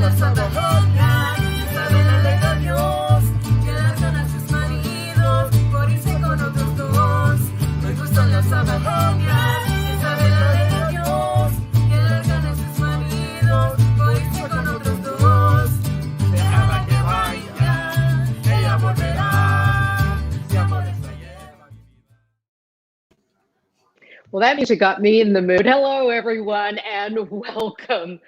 las abejas, sabe la ley de Dios, que las ganan sus maridos, por irse con otros dos. Me gustan las abejas, que sabe la ley de Dios, que las ganan sus maridos, por irse con otros dos. Déjala que vaya, ella volverá, si amores la lleva. Well, that music got me in the mood. Hello, everyone, and welcome.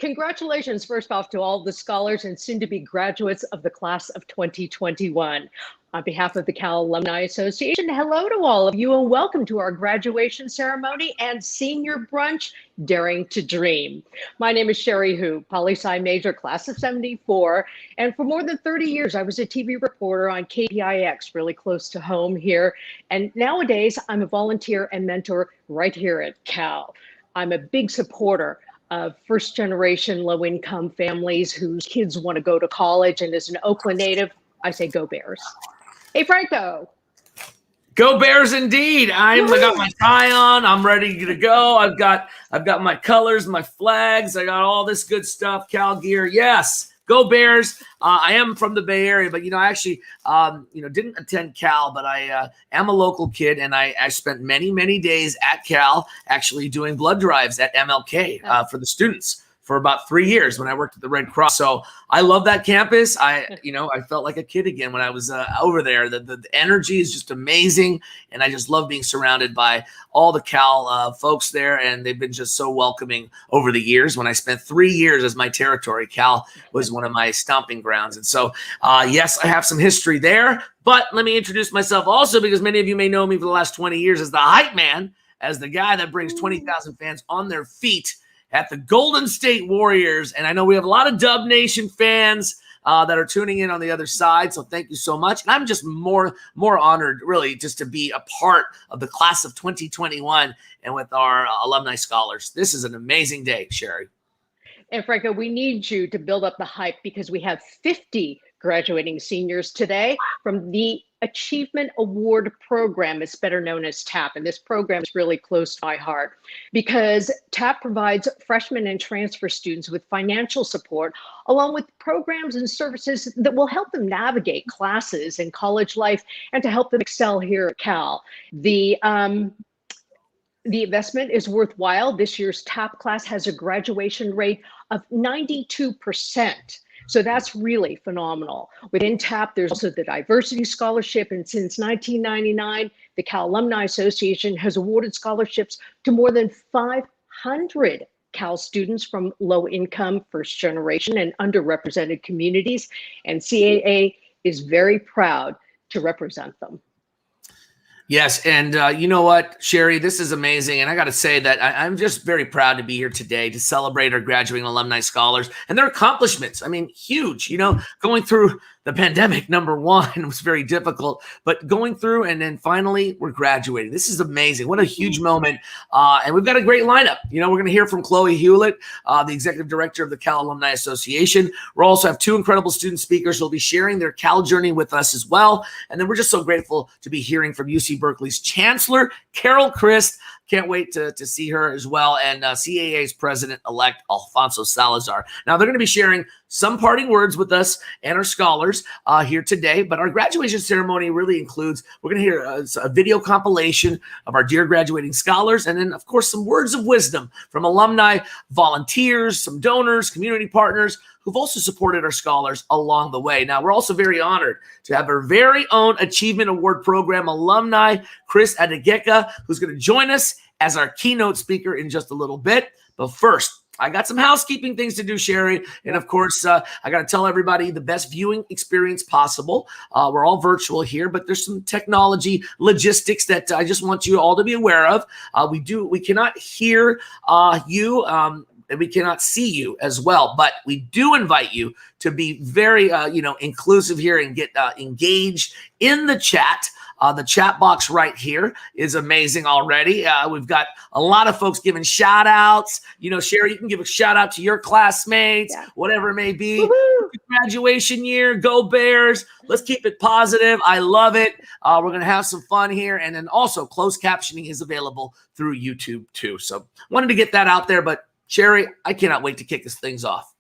Congratulations, first off, to all the scholars and soon-to-be graduates of the class of 2021. On behalf of the Cal Alumni Association, hello to all of you and welcome to our graduation ceremony and senior brunch, Daring to Dream. My name is Sherry Hu, poli-sci major, class of 74, and for more than 30 years, I was a TV reporter on KPIX, really close to home here, and nowadays, I'm a volunteer and mentor right here at Cal. I'm a big supporter of first-generation low-income families whose kids want to go to college, and as an Oakland native, I say go Bears. Hey, Franco. Go Bears indeed. I got my tie on. I'm ready to go. I've got my colors, my flags. I got all this good stuff, Cal gear. Yes, go Bears. I am from the Bay Area, but, I actually, didn't attend Cal, but I am a local kid, and I spent many, many days at Cal actually doing blood drives at MLK for the students for about 3 years when I worked at the Red Cross. So I love that campus. I felt like a kid again when I was over there. The energy is just amazing, and I just love being surrounded by all the Cal folks there, and they've been just so welcoming over the years. When I spent 3 years as my territory, Cal was one of my stomping grounds. And so, yes, I have some history there, but let me introduce myself also, because many of you may know me for the last 20 years as the hype man, as the guy that brings 20,000 fans on their feet at the Golden State Warriors. And I know we have a lot of Dub Nation fans that are tuning in on the other side. So thank you so much. And I'm just more honored, really, just to be a part of the class of 2021 and with our alumni scholars. This is an amazing day, Sherry. And Franco, we need you to build up the hype because we have 50 graduating seniors today from the Achievement Award Program. It's better known as TAP, and this program is really close to my heart because TAP provides freshmen and transfer students with financial support, along with programs and services that will help them navigate classes and college life and to help them excel here at Cal. The investment is worthwhile. This year's TAP class has a graduation rate of 92%. So that's really phenomenal. Within TAP, there's also the Diversity Scholarship. And since 1999, the Cal Alumni Association has awarded scholarships to more than 500 Cal students from low-income, first-generation, and underrepresented communities. And CAA is very proud to represent them. Yes, and you know what, Sherry, this is amazing, and I got to say that I'm just very proud to be here today to celebrate our graduating alumni scholars and their accomplishments. I mean, huge, going through the pandemic, number one, was very difficult, but going through and then finally we're graduating. This is amazing. What a huge moment. And we've got a great lineup. We're going to hear from Chloe Hewlett, the executive director of the Cal Alumni Association. We'll also have two incredible student speakers who will be sharing their Cal journey with us as well. And then we're just so grateful to be hearing from UC Berkeley's Chancellor, Carol Christ. Can't wait to see her as well. And CAA's president-elect, Alfonso Salazar. Now, they're going to be sharing some parting words with us and our scholars here today. But our graduation ceremony really includes, we're going to hear a video compilation of our dear graduating scholars. And then, of course, some words of wisdom from alumni, volunteers, some donors, community partners who've also supported our scholars along the way. Now, we're also very honored to have our very own Achievement Award Program alumni, Chris Adegeka, who's going to join us as our keynote speaker in just a little bit. But first, I got some housekeeping things to do, Sherry. And of course, I got to tell everybody the best viewing experience possible. We're all virtual here, but there's some technology logistics that I just want you all to be aware of. We cannot hear you. And we cannot see you as well, but we do invite you to be very, inclusive here and get engaged in the chat. The chat box right here is amazing already. We've got a lot of folks giving shout outs. Sherry, you can give a shout out to your classmates, whatever it may be. Woo-hoo! Graduation year, go Bears. Let's keep it positive. I love it. We're going to have some fun here. And then also closed captioning is available through YouTube too. So wanted to get that out there, but Sherry, I cannot wait to kick this things off.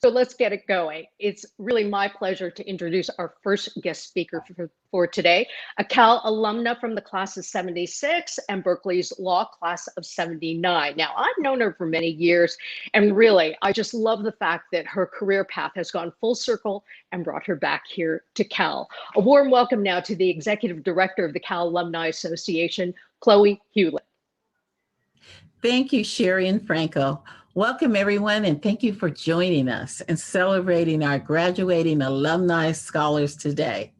So let's get it going. It's really my pleasure to introduce our first guest speaker for today, a Cal alumna from the class of 76 and Berkeley's law class of 79. Now, I've known her for many years, and really, I just love the fact that her career path has gone full circle and brought her back here to Cal. A warm welcome now to the Executive Director of the Cal Alumni Association, Chloe Hewlett. Thank you, Sherry and Franco. Welcome, everyone, and thank you for joining us and celebrating our graduating alumni scholars today.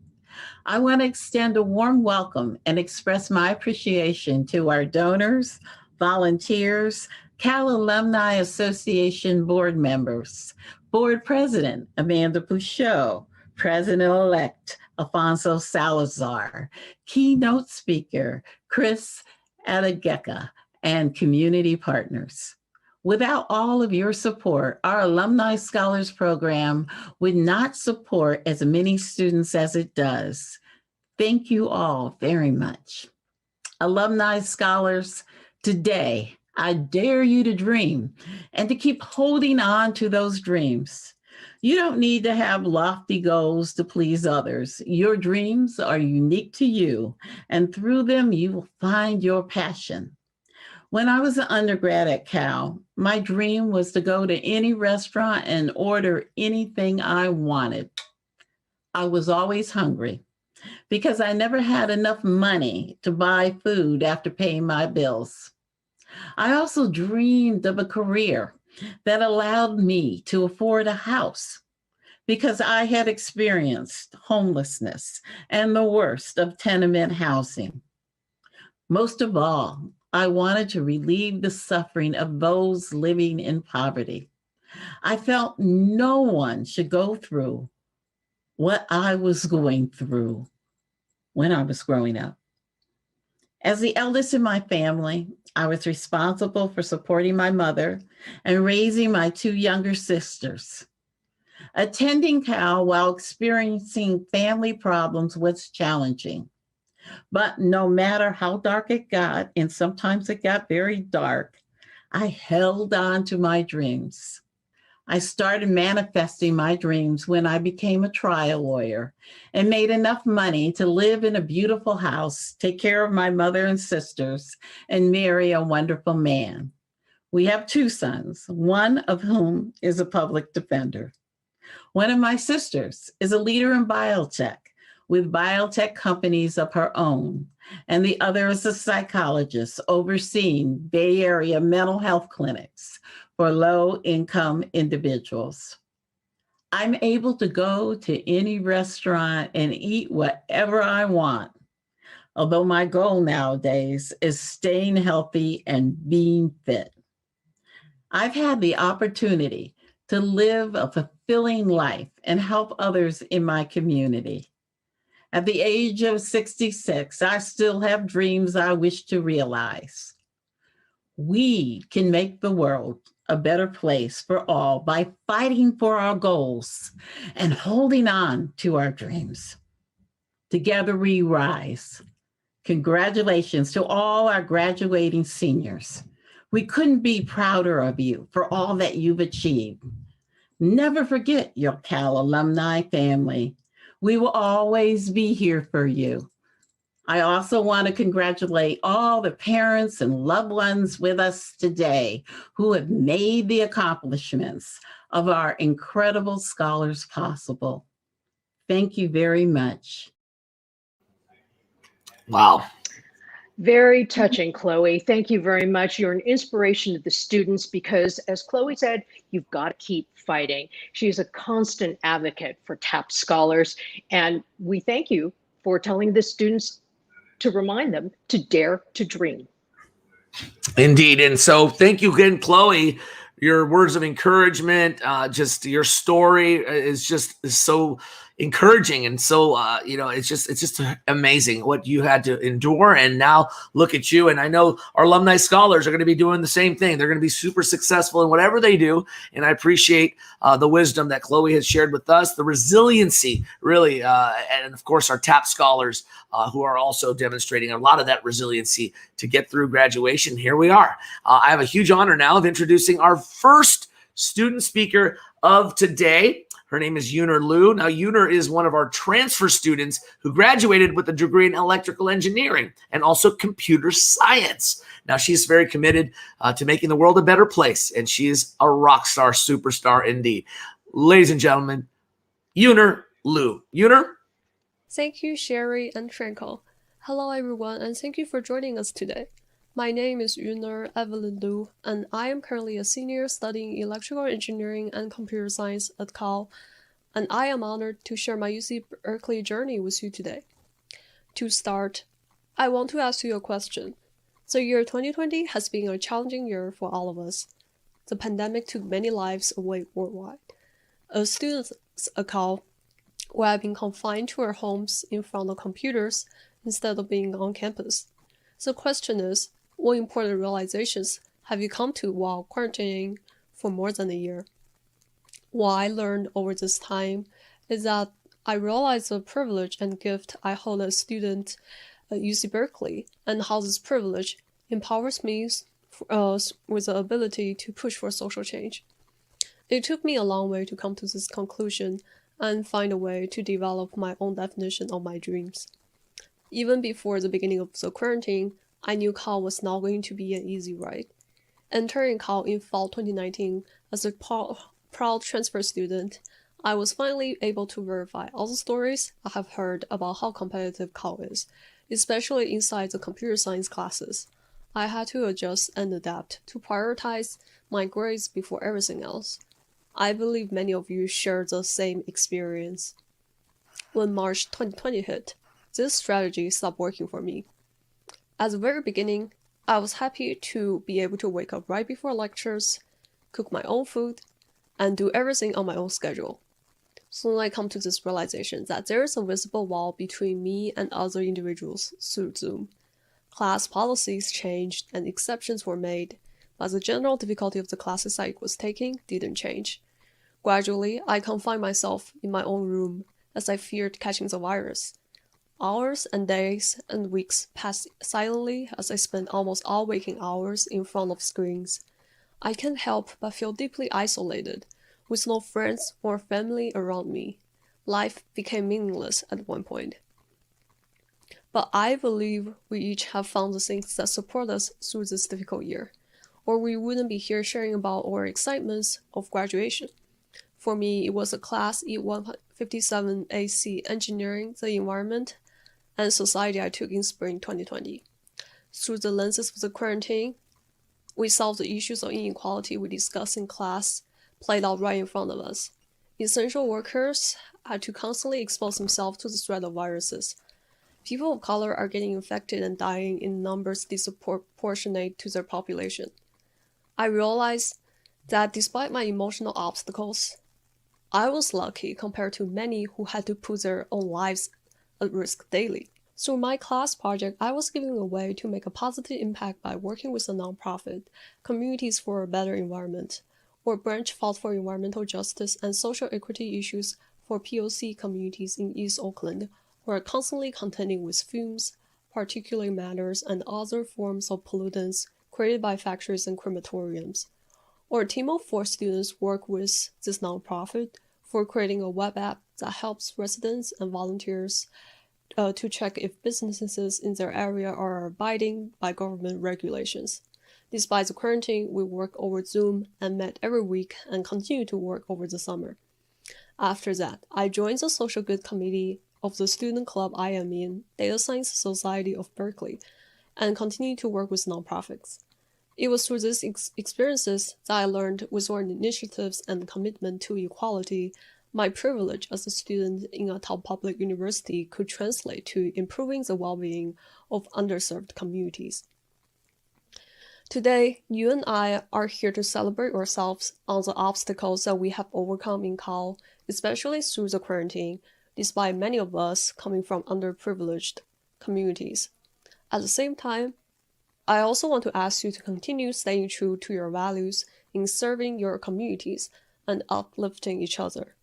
I want to extend a warm welcome and express my appreciation to our donors, volunteers, Cal Alumni Association board members, Board President Amanda Pouchot, President-elect Alfonso Salazar, keynote speaker Chris Adegeka, and community partners. Without all of your support, our Alumni Scholars Program would not support as many students as it does. Thank you all very much. Alumni Scholars, today, I dare you to dream and to keep holding on to those dreams. You don't need to have lofty goals to please others. Your dreams are unique to you, and through them, you will find your passion. When I was an undergrad at Cal, my dream was to go to any restaurant and order anything I wanted. I was always hungry because I never had enough money to buy food after paying my bills. I also dreamed of a career that allowed me to afford a house because I had experienced homelessness and the worst of tenement housing. Most of all, I wanted to relieve the suffering of those living in poverty. I felt no one should go through what I was going through when I was growing up. As the eldest in my family, I was responsible for supporting my mother and raising my two younger sisters. Attending Cal while experiencing family problems was challenging. But no matter how dark it got, and sometimes it got very dark, I held on to my dreams. I started manifesting my dreams when I became a trial lawyer and made enough money to live in a beautiful house, take care of my mother and sisters, and marry a wonderful man. We have two sons, one of whom is a public defender. One of my sisters is a leader in biotech, with biotech companies of her own, and the other is a psychologist overseeing Bay Area mental health clinics for low-income individuals. I'm able to go to any restaurant and eat whatever I want, although my goal nowadays is staying healthy and being fit. I've had the opportunity to live a fulfilling life and help others in my community. At the age of 66, I still have dreams I wish to realize. We can make the world a better place for all by fighting for our goals and holding on to our dreams. Together we rise. Congratulations to all our graduating seniors. We couldn't be prouder of you for all that you've achieved. Never forget your Cal alumni family. We will always be here for you. I also want to congratulate all the parents and loved ones with us today who have made the accomplishments of our incredible scholars possible. Thank you very much. Wow. Very touching, Chloe. Thank you very much. You're an inspiration to the students because, as Chloe said, you've got to keep fighting. She's a constant advocate for TAP scholars, and we thank you for telling the students to remind them to dare to dream. Indeed. And so thank you again, Chloe. Your words of encouragement, just your story is so encouraging. And so, it's just amazing what you had to endure. And now look at you. And I know our alumni scholars are going to be doing the same thing. They're going to be super successful in whatever they do. And I appreciate the wisdom that Chloe has shared with us, the resiliency, really. And of course, our TAP scholars who are also demonstrating a lot of that resiliency to get through graduation. Here we are. I have a huge honor now of introducing our first student speaker of today. Her name is Yuner Liu. Now, Yuner is one of our transfer students who graduated with a degree in electrical engineering and also computer science. Now, she's very committed to making the world a better place, and she is a rock star, superstar indeed. Ladies and gentlemen, Yuner Liu. Yuner? Thank you, Sherry and Franco. Hello, everyone, and thank you for joining us today. My name is Yuner Evelyn Liu, and I am currently a senior studying electrical engineering and computer science at Cal, and I am honored to share my UC Berkeley journey with you today. To start, I want to ask you a question. The year 2020 has been a challenging year for all of us. The pandemic took many lives away worldwide. As students at Cal, we have been confined to our homes in front of computers instead of being on campus. The question is, what important realizations have you come to while quarantining for more than a year? What I learned over this time is that I realized the privilege and gift I hold as a student at UC Berkeley, and how this privilege empowers me with the ability to push for social change. It took me a long way to come to this conclusion and find a way to develop my own definition of my dreams. Even before the beginning of the quarantine, I knew Cal was not going to be an easy ride. Entering Cal in fall 2019 as a proud transfer student, I was finally able to verify all the stories I have heard about how competitive Cal is, especially inside the computer science classes. I had to adjust and adapt to prioritize my grades before everything else. I believe many of you share the same experience. When March 2020 hit, this strategy stopped working for me. At the very beginning, I was happy to be able to wake up right before lectures, cook my own food, and do everything on my own schedule. Soon I come to this realization that there is a visible wall between me and other individuals through Zoom. Class policies changed and exceptions were made, but the general difficulty of the classes I was taking didn't change. Gradually, I confined myself in my own room as I feared catching the virus. Hours and days and weeks passed silently as I spent almost all waking hours in front of screens. I can't help but feel deeply isolated, with no friends or family around me. Life became meaningless at one point. But I believe we each have found the things that support us through this difficult year, or we wouldn't be here sharing about our excitements of graduation. For me, it was a class E157 AC Engineering, the Environment, and Society I took in spring 2020. Through the lenses of the quarantine, we solved the issues of inequality we discussed in class played out right in front of us. Essential workers had to constantly expose themselves to the threat of viruses. People of color are getting infected and dying in numbers disproportionate to their population. I realized that despite my emotional obstacles, I was lucky compared to many who had to put their own lives at risk daily. Through my class project, I was giving a way to make a positive impact by working with a nonprofit, Communities for a Better Environment, or branch fought for environmental justice and social equity issues for POC communities in East Oakland, who are constantly contending with fumes, particulate matters, and other forms of pollutants created by factories and crematoriums. Or a team of 4 students work with this nonprofit for creating a web app that helps residents and volunteers to check if businesses in their area are abiding by government regulations. Despite the quarantine, we work over Zoom and met every week and continue to work over the summer. After that, I joined the Social Good Committee of the student club I am in, Data Science Society of Berkeley, and continue to work with nonprofits. It was through these experiences that I learned with our initiatives and commitment to equality, my privilege as a student in a top public university could translate to improving the well-being of underserved communities. Today, you and I are here to celebrate ourselves on the obstacles that we have overcome in Cal, especially through the quarantine, despite many of us coming from underprivileged communities. At the same time, I also want to ask you to continue staying true to your values in serving your communities and uplifting each other.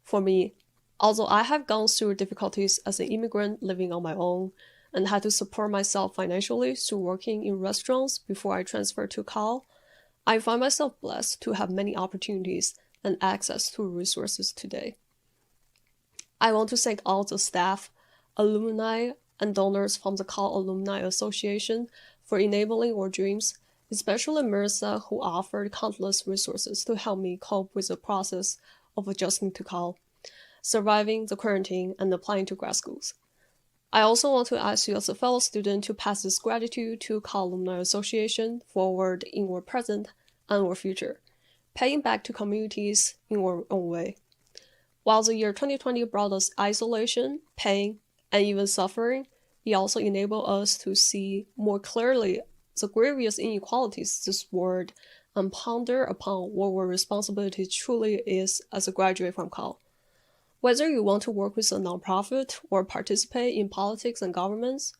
For me, although I have gone through difficulties as an immigrant living on my own and had to support myself financially through working in restaurants before I transferred to Cal, I find myself blessed to have many opportunities and access to resources today. I want to thank all the staff, alumni, and donors from the Cal Alumni Association for enabling our dreams, especially Marissa, who offered countless resources to help me cope with the process of adjusting to Cal, surviving the quarantine, and applying to grad schools. I also want to ask you as a fellow student to pass this gratitude to Cal Alumni Association forward in our present and our future, paying back to communities in our own way. While the year 2020 brought us isolation, pain, and even suffering, it also enabled us to see more clearly the grievous inequalities this world and ponder upon what our responsibility truly is as a graduate from Cal. Whether you want to work with a nonprofit or participate in politics and governments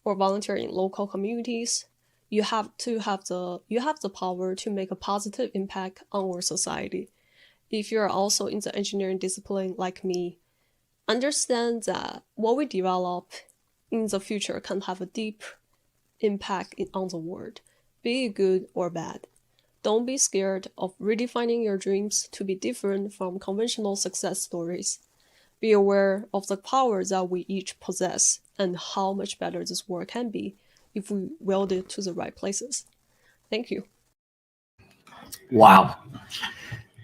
or volunteer in local communities, you have the power to make a positive impact on our society. If you are also in the engineering discipline like me, understand that what we develop in the future can have a deep impact on the world, be it good or bad. Don't be scared of redefining your dreams to be different from conventional success stories. Be aware of the power that we each possess and how much better this world can be if we wield it to the right places. Thank you. Wow.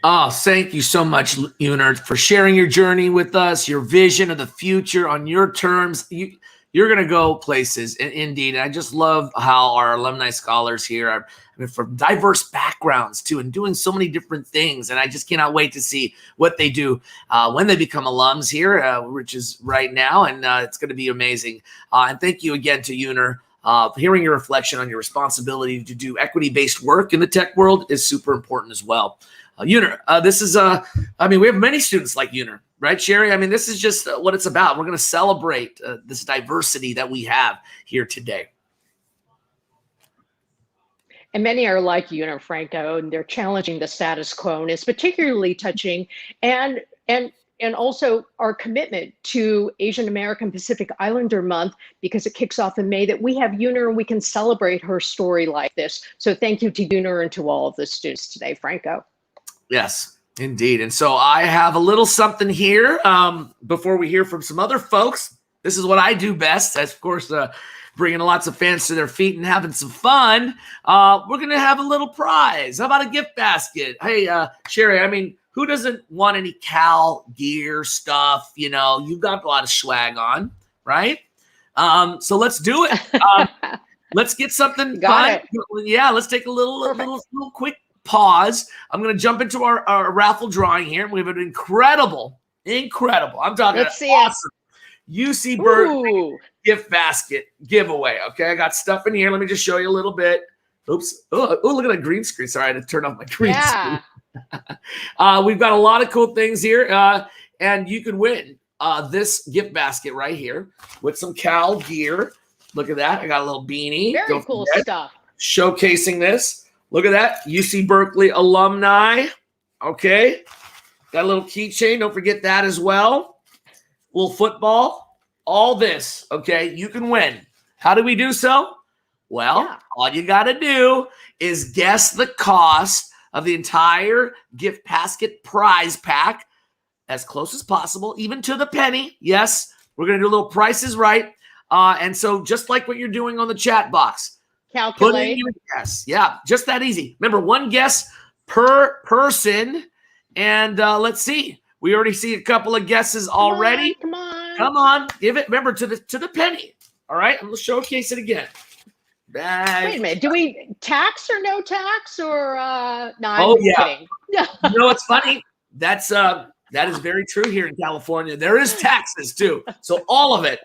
Oh, thank you so much, Uner, for sharing your journey with us, your vision of the future on your terms. You're going to go places, indeed. And I just love how our alumni scholars here are from diverse backgrounds, too, and doing so many different things. And I just cannot wait to see what they do when they become alums here, which is right now. And it's going to be amazing. And thank you again to Uner. Hearing your reflection on your responsibility to do equity-based work in the tech world is super important as well. Uner, this is, we have many students like Uner, right, Sherry? I mean, this is just what it's about. We're going to celebrate this diversity that we have here today. And many are like Uner, Franco, and they're challenging the status quo, and it's particularly touching. And also our commitment to Asian American Pacific Islander Month, because it kicks off in May, that we have Uner and we can celebrate her story like this. So thank you to Uner and to all of the students today, Franco. Yes, indeed. And so I have a little something here before we hear from some other folks. This is what I do best, as of course, bringing lots of fans to their feet and having some fun. We're going to have a little prize. How about a gift basket? Hey, Sherry, I mean, who doesn't want any Cal gear stuff? You know, you've got a lot of swag on, right? So let's do it. Let's get something fun. Yeah, let's take a little quick pause. I'm going to jump into our raffle drawing here. We have an incredible. I'm talking awesome UC Berkeley gift basket giveaway. Okay, I got stuff in here. Let me just show you a little bit. Oops. Oh, look at that green screen. Sorry, I had to turn off my green screen. We've got a lot of cool things here, and you can win this gift basket right here with some Cal gear. Look at that. I got a little beanie. Very cool stuff. Showcasing this. Look at that. UC Berkeley alumni. Okay. Got a little keychain. Don't forget that as well. Little football. All this. Okay. You can win. How do we do so? Well, all you got to do is guess the cost of the entire gift basket prize pack as close as possible, even to the penny. Yes, we're going to do a little Price is Right. And so just like what you're doing on the chat box, calculate. Put in your guess. Yeah, just that easy. Remember, one guess per person. And let's see. We already see a couple of guesses already. Come on. Come on. Give it, remember, to the penny. All right, I'm going to showcase it again. Wait a minute. Do we tax or no tax or no? I'm kidding. You know what's funny? That is very true here in California. There is taxes too. So all of it.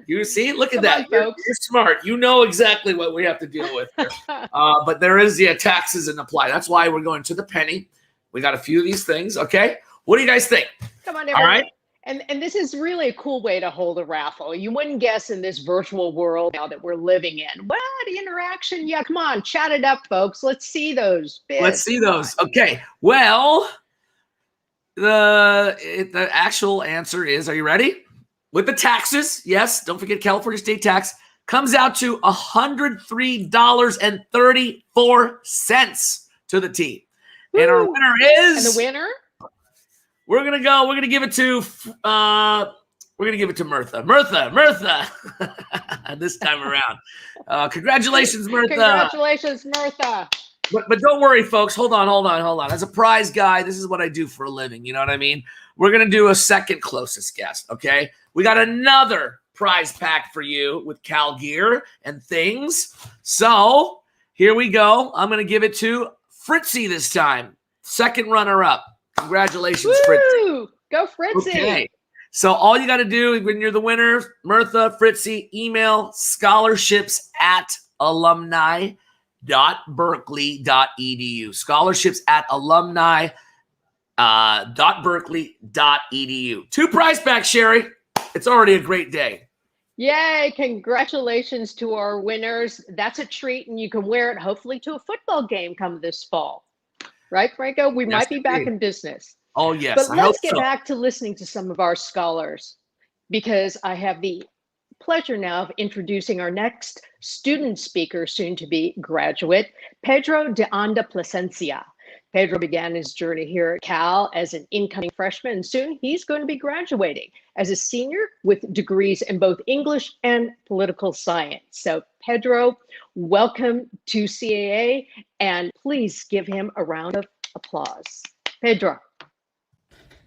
You see, look at that. You're smart. You know exactly what we have to deal with here. But there is taxes and apply. That's why we're going to the penny. We got a few of these things. Okay. What do you guys think? Come on, everybody. All right. And this is really a cool way to hold a raffle. You wouldn't guess in this virtual world now that we're living in. What interaction? Yeah, come on, chat it up, folks. Let's see those bids. Let's see those. Okay. Well, the actual answer is, are you ready? With the taxes, yes, don't forget California state tax, comes out to $103.34 to the T. Woo. And our winner is. And the winner? We're gonna give it to Mirtha. This time around. Congratulations, Mirtha. Congratulations, Mirtha. But don't worry, folks. Hold on. As a prize guy, this is what I do for a living. You know what I mean? We're gonna do a second closest guest. Okay, we got another prize pack for you with Cal gear and things. So here we go. I'm gonna give it to Fritzy this time. Second runner-up. Congratulations, Woo! Fritzy. Go, Fritzy. Okay. So all you got to do when you're the winner, Mirtha, Fritzy, email scholarships@alumni.berkeley.edu. Scholarships@alumni.berkeley.edu. 2 prize packs, Sherry. It's already a great day. Yay, congratulations to our winners. That's a treat, and you can wear it hopefully to a football game come this fall. Right, Franco? We might be back in business. Oh, yes. But let's get back to listening to some of our scholars, because I have the pleasure now of introducing our next student speaker, soon to be graduate, Pedro de Anda Plasencia. Pedro began his journey here at Cal as an incoming freshman, and soon he's going to be graduating as a senior with degrees in both English and political science. So Pedro, welcome to CAA, and please give him a round of applause. Pedro.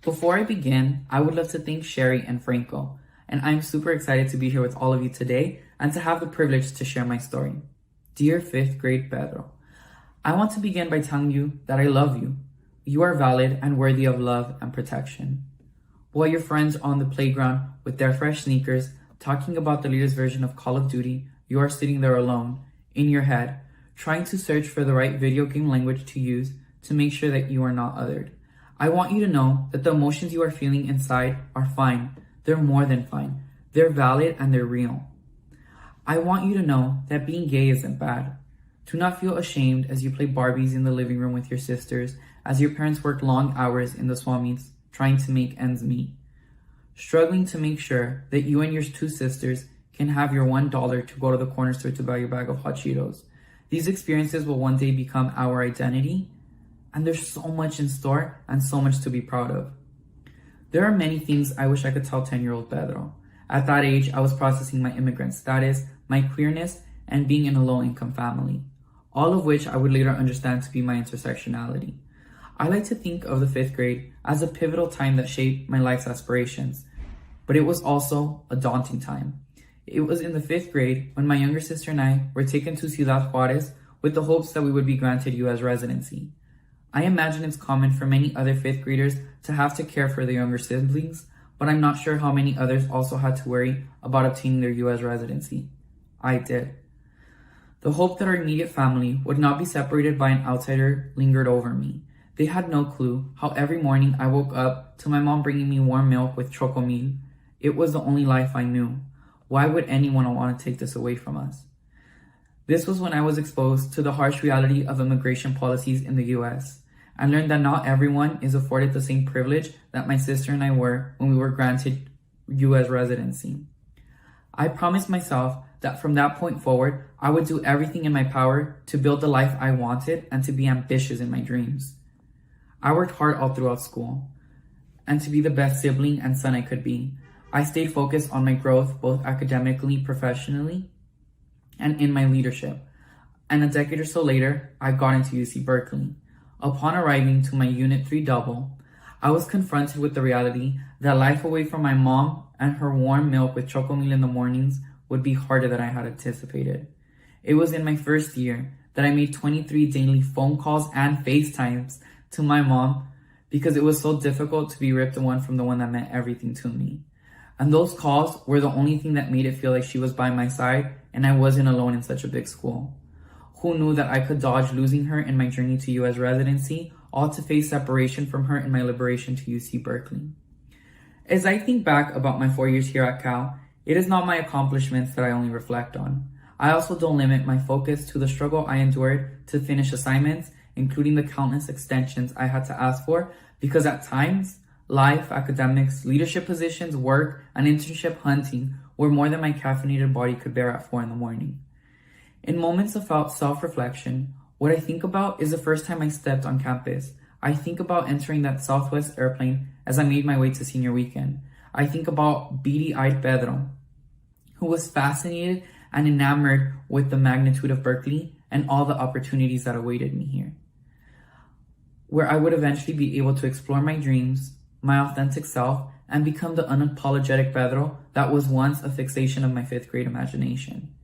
Before I begin, I would love to thank Sherry and Franco, and I'm super excited to be here with all of you today and to have the privilege to share my story. Dear 5th grade Pedro, I want to begin by telling you that I love you. You are valid and worthy of love and protection. While your friends are on the playground with their fresh sneakers, talking about the latest version of Call of Duty, you are sitting there alone, in your head, trying to search for the right video game language to use to make sure that you are not othered. I want you to know that the emotions you are feeling inside are fine. They're more than fine. They're valid and they're real. I want you to know that being gay isn't bad. Do not feel ashamed as you play Barbies in the living room with your sisters, as your parents work long hours in the swap meets trying to make ends meet. Struggling to make sure that you and your 2 sisters can have your $1 to go to the corner store to buy your bag of hot Cheetos. These experiences will one day become our identity, and there's so much in store and so much to be proud of. There are many things I wish I could tell 10-year-old Pedro. At that age, I was processing my immigrant status, my queerness, and being in a low-income family, all of which I would later understand to be my intersectionality. I like to think of the 5th grade as a pivotal time that shaped my life's aspirations, but it was also a daunting time. It was in the 5th grade when my younger sister and I were taken to Ciudad Juarez with the hopes that we would be granted U.S. residency. I imagine it's common for many other 5th graders to have to care for their younger siblings, but I'm not sure how many others also had to worry about obtaining their U.S. residency. I did. The hope that our immediate family would not be separated by an outsider lingered over me. They had no clue how every morning I woke up to my mom bringing me warm milk with chocomil. It was the only life I knew. Why would anyone want to take this away from us? This was when I was exposed to the harsh reality of immigration policies in the U.S. and learned that not everyone is afforded the same privilege that my sister and I were when we were granted U.S. residency. I promised myself that from that point forward, I would do everything in my power to build the life I wanted and to be ambitious in my dreams. I worked hard all throughout school, and to be the best sibling and son I could be. I stayed focused on my growth, both academically, professionally, and in my leadership. And a decade or so later, I got into UC Berkeley. Upon arriving to my Unit 3 double, I was confronted with the reality that life away from my mom and her warm milk with chocomil in the mornings would be harder than I had anticipated. It was in my first year that I made 23 daily phone calls and FaceTimes to my mom because it was so difficult to be ripped one from the one that meant everything to me. And those calls were the only thing that made it feel like she was by my side and I wasn't alone in such a big school. Who knew that I could dodge losing her in my journey to U.S. residency, all to face separation from her in my liberation to UC Berkeley. As I think back about my 4 years here at Cal, it is not my accomplishments that I only reflect on. I also don't limit my focus to the struggle I endured to finish assignments, including the countless extensions I had to ask for, because at times, life, academics, leadership positions, work, and internship hunting were more than my caffeinated body could bear at 4 a.m. In moments of self-reflection, What I think about is the first time I stepped on campus. I think about entering that Southwest airplane as I made my way to senior weekend. I think about beady-eyed Pedro, who was fascinated and enamored with the magnitude of Berkeley and all the opportunities that awaited me here, where I would eventually be able to explore my dreams, my authentic self, and become the unapologetic Pedro that was once a fixation of my 5th grade imagination.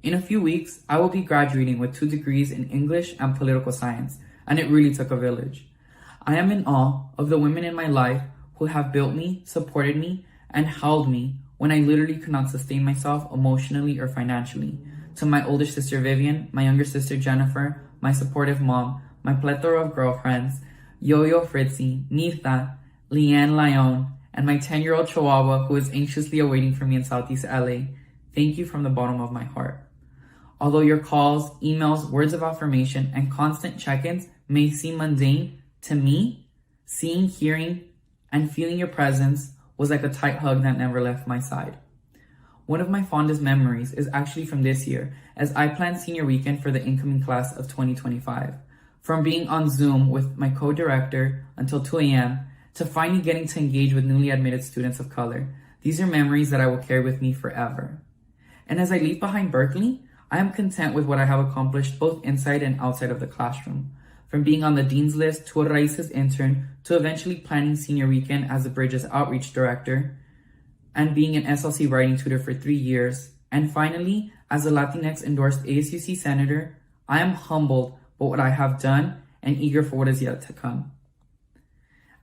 In a few weeks, I will be graduating with 2 degrees in English and political science, and it really took a village. I am in awe of the women in my life who have built me, supported me, and held me when I literally could not sustain myself emotionally or financially. To my older sister Vivian, my younger sister Jennifer, my supportive mom, my plethora of girlfriends, Yo-Yo Fritzy, Nitha, Leanne Lyon, and my 10-year-old Chihuahua who is anxiously awaiting for me in Southeast LA, thank you from the bottom of my heart. Although your calls, emails, words of affirmation, and constant check-ins may seem mundane, to me, seeing, hearing, and feeling your presence was like a tight hug that never left my side. One of my fondest memories is actually from this year, as I planned senior weekend for the incoming class of 2025. From being on Zoom with my co-director until 2 a.m., to finally getting to engage with newly admitted students of color. These are memories that I will carry with me forever. And as I leave behind Berkeley, I am content with what I have accomplished both inside and outside of the classroom. From being on the Dean's List to a Raíces intern to eventually planning senior weekend as the Bridges Outreach Director and being an SLC writing tutor for 3 years. And finally, as a Latinx endorsed ASUC Senator, I am humbled by what I have done and eager for what is yet to come.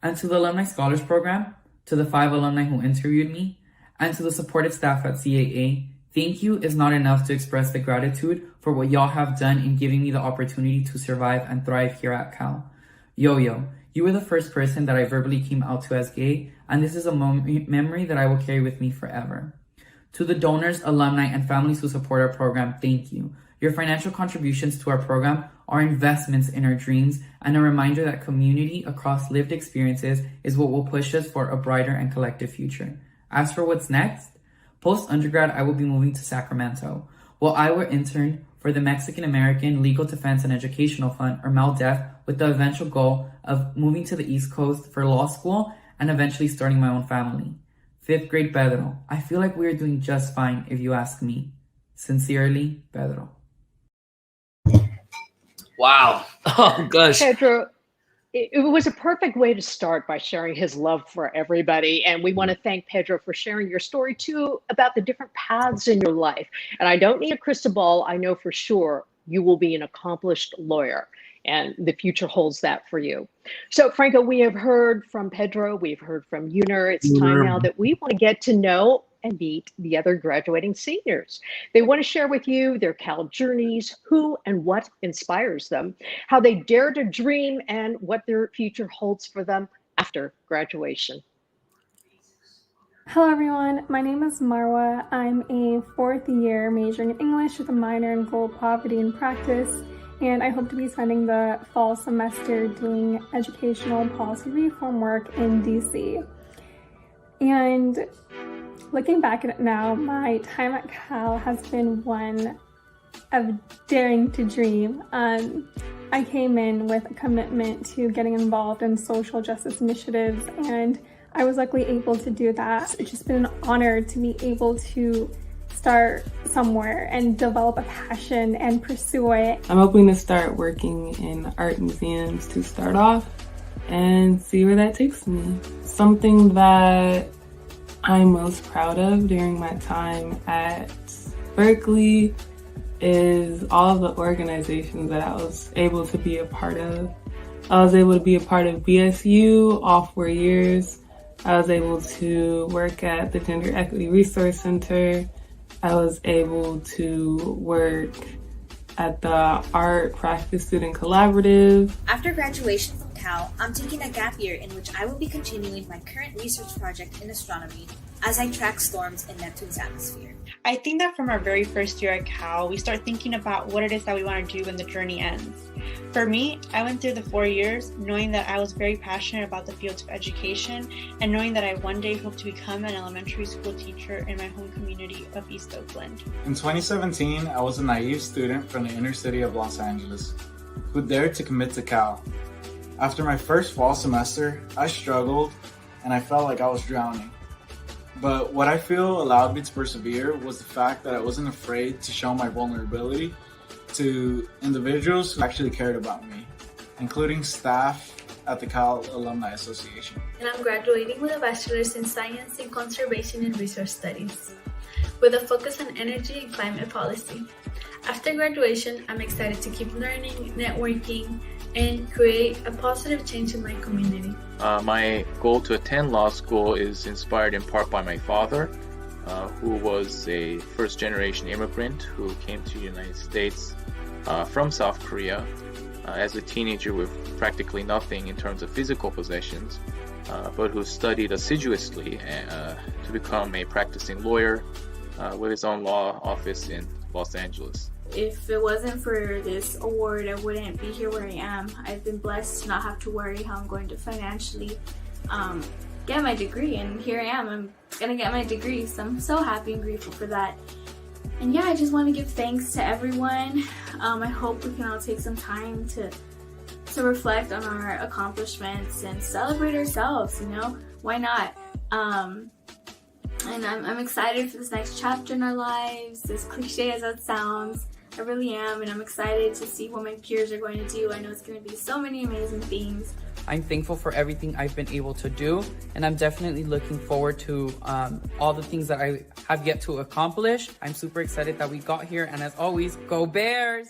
And to the Alumni Scholars Program, to the 5 alumni who interviewed me, and to the supportive staff at CAA, thank you is not enough to express the gratitude for what y'all have done in giving me the opportunity to survive and thrive here at Cal. Yo-Yo, you were the first person that I verbally came out to as gay, and this is a memory that I will carry with me forever. To the donors, alumni, and families who support our program, thank you. Your financial contributions to our program are investments in our dreams and a reminder that community across lived experiences is what will push us for a brighter and collective future. As for what's next, post-undergrad, I will be moving to Sacramento, while I will intern for the Mexican American Legal Defense and Educational Fund, or MALDEF, with the eventual goal of moving to the East Coast for law school and eventually starting my own family. 5th grade Pedro, I feel like we are doing just fine if you ask me. Sincerely, Pedro. Wow. Oh, gosh. Pedro, it was a perfect way to start by sharing his love for everybody. And we want to thank Pedro for sharing your story too about the different paths in your life. And I don't need a crystal ball. I know for sure you will be an accomplished lawyer and the future holds that for you. So Franco, we have heard from Pedro, we've heard from Uner. It's time now that we want to get to know and meet the other graduating seniors. They want to share with you their Cal journeys, who and what inspires them, how they dare to dream, and what their future holds for them after graduation. Hello everyone, my name is Marwa. I'm a 4th year majoring in English with a minor in global poverty and practice, and I hope to be spending the fall semester doing educational policy reform work in DC. And looking back at it now, my time at Cal has been one of daring to dream. I came in with a commitment to getting involved in social justice initiatives, and I was luckily able to do that. It's just been an honor to be able to start somewhere and develop a passion and pursue it. I'm hoping to start working in art museums to start off and see where that takes me. Something that I'm most proud of during my time at Berkeley is all the organizations that I was able to be a part of. I was able to be a part of BSU all 4 years. I was able to work at the Gender Equity Resource Center. I was able to work at the Art Practice Student Collaborative. After graduation from Cal, I'm taking a gap year in which I will be continuing my current research project in astronomy as I track storms in Neptune's atmosphere. I think that from our very first year at Cal, we start thinking about what it is that we want to do when the journey ends. For me, I went through the 4 years knowing that I was very passionate about the fields of education and knowing that I one day hope to become an elementary school teacher in my home community of East Oakland. In 2017, I was a naive student from the inner city of Los Angeles. who dared to commit to Cal. After my first fall semester, I struggled and I felt like I was drowning. But what I feel allowed me to persevere was the fact that I wasn't afraid to show my vulnerability to individuals who actually cared about me, including staff at the Cal Alumni Association. And I'm graduating with a bachelor's in science in conservation and resource studies, with a focus on energy and climate policy. After graduation, I'm excited to keep learning, networking, and create a positive change in my community. My goal to attend law school is inspired in part by my father, who was a first-generation immigrant who came to the United States from South Korea as a teenager with practically nothing in terms of physical possessions, but who studied assiduously to become a practicing lawyer with his own law office in Los Angeles. If it wasn't for this award, I wouldn't be here where I am. I've been blessed to not have to worry how I'm going to financially get my degree, and here I am. I'm gonna get my degree, so I'm so happy and grateful for that. And yeah, I just want to give thanks to everyone. I hope we can all take some time to reflect on our accomplishments and celebrate ourselves, you know? Why not? And I'm excited for this next chapter in our lives, as cliche as that sounds. I really am, and I'm excited to see what my peers are going to do. I know it's going to be so many amazing things. I'm thankful for everything I've been able to do, and I'm definitely looking forward to all the things that I have yet to accomplish. I'm super excited that we got here, and as always, go Bears!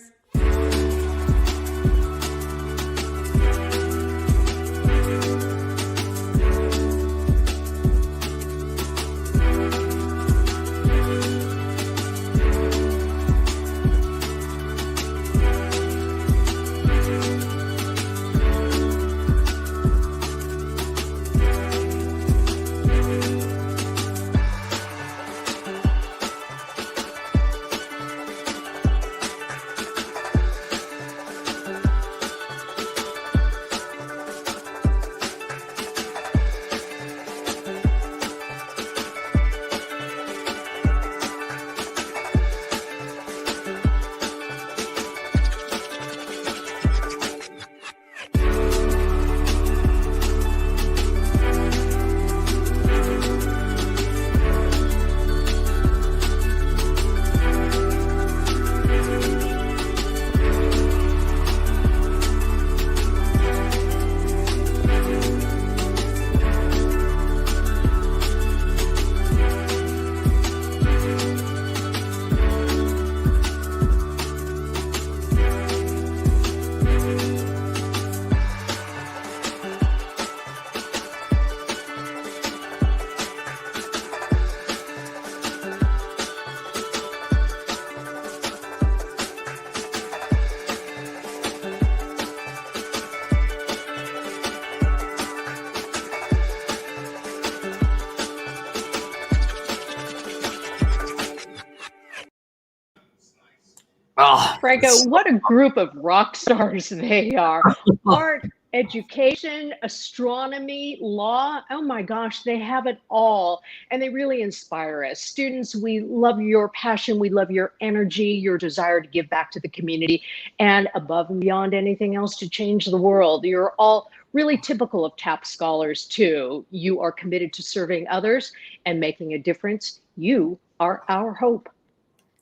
Oh, Franco, what a group of rock stars they are. Art, education, astronomy, law. Oh my gosh, they have it all. And they really inspire us. Students, we love your passion. We love your energy, your desire to give back to the community, and above and beyond anything else, to change the world. You're all really typical of TAP scholars too. You are committed to serving others and making a difference. You are our hope.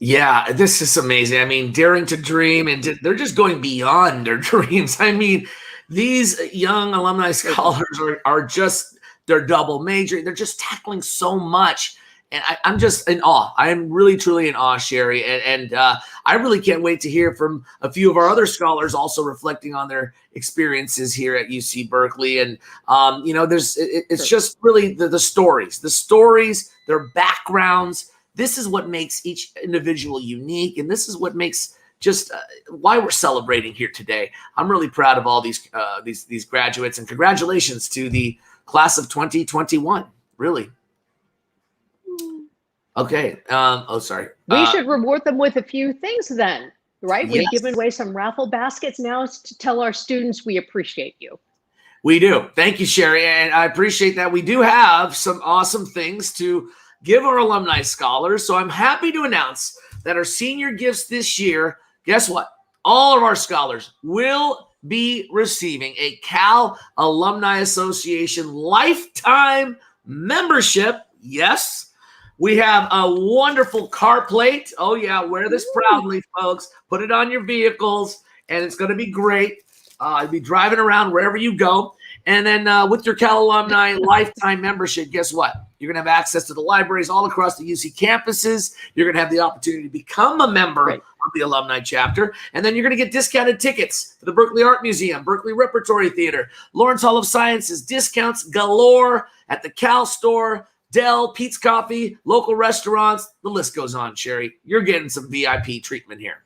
yeah, this is amazing. I mean, daring to dream, and they're just going beyond their dreams. I mean, these young alumni scholars are just, they're double majoring. They're just tackling so much. And I'm just in awe. I am really, truly in awe, Sherry. And I really can't wait to hear from a few of our other scholars also reflecting on their experiences here at UC Berkeley. And, you know, it's just really the stories, their backgrounds. This is what makes each individual unique. And this is what makes just why we're celebrating here today. I'm really proud of all these graduates, and congratulations to the class of 2021, really. Okay. Sorry. We should reward them with a few things then, right? Yes. We've given away some raffle baskets. Now it's to tell our students we appreciate you. We do. Thank you, Sherry. And I appreciate that. We do have some awesome things to give our alumni scholars. So I'm happy to announce that our senior gifts this year, guess what? all of our scholars will be receiving a Cal Alumni Association lifetime membership. Yes. We have a wonderful car plate. Oh, yeah. Wear this proudly, folks. Put it on your vehicles, and it's going to be great. You'll be driving around wherever you go. And then with your Cal Alumni lifetime membership, guess what? You're going to have access to the libraries all across the UC campuses. You're going to have the opportunity to become a member of the alumni chapter. And then you're going to get discounted tickets for the Berkeley Art Museum, Berkeley Repertory Theater, Lawrence Hall of Sciences, discounts galore at the Cal store, Dell, Pete's Coffee, local restaurants. The list goes on, Sherry. You're getting some VIP treatment here.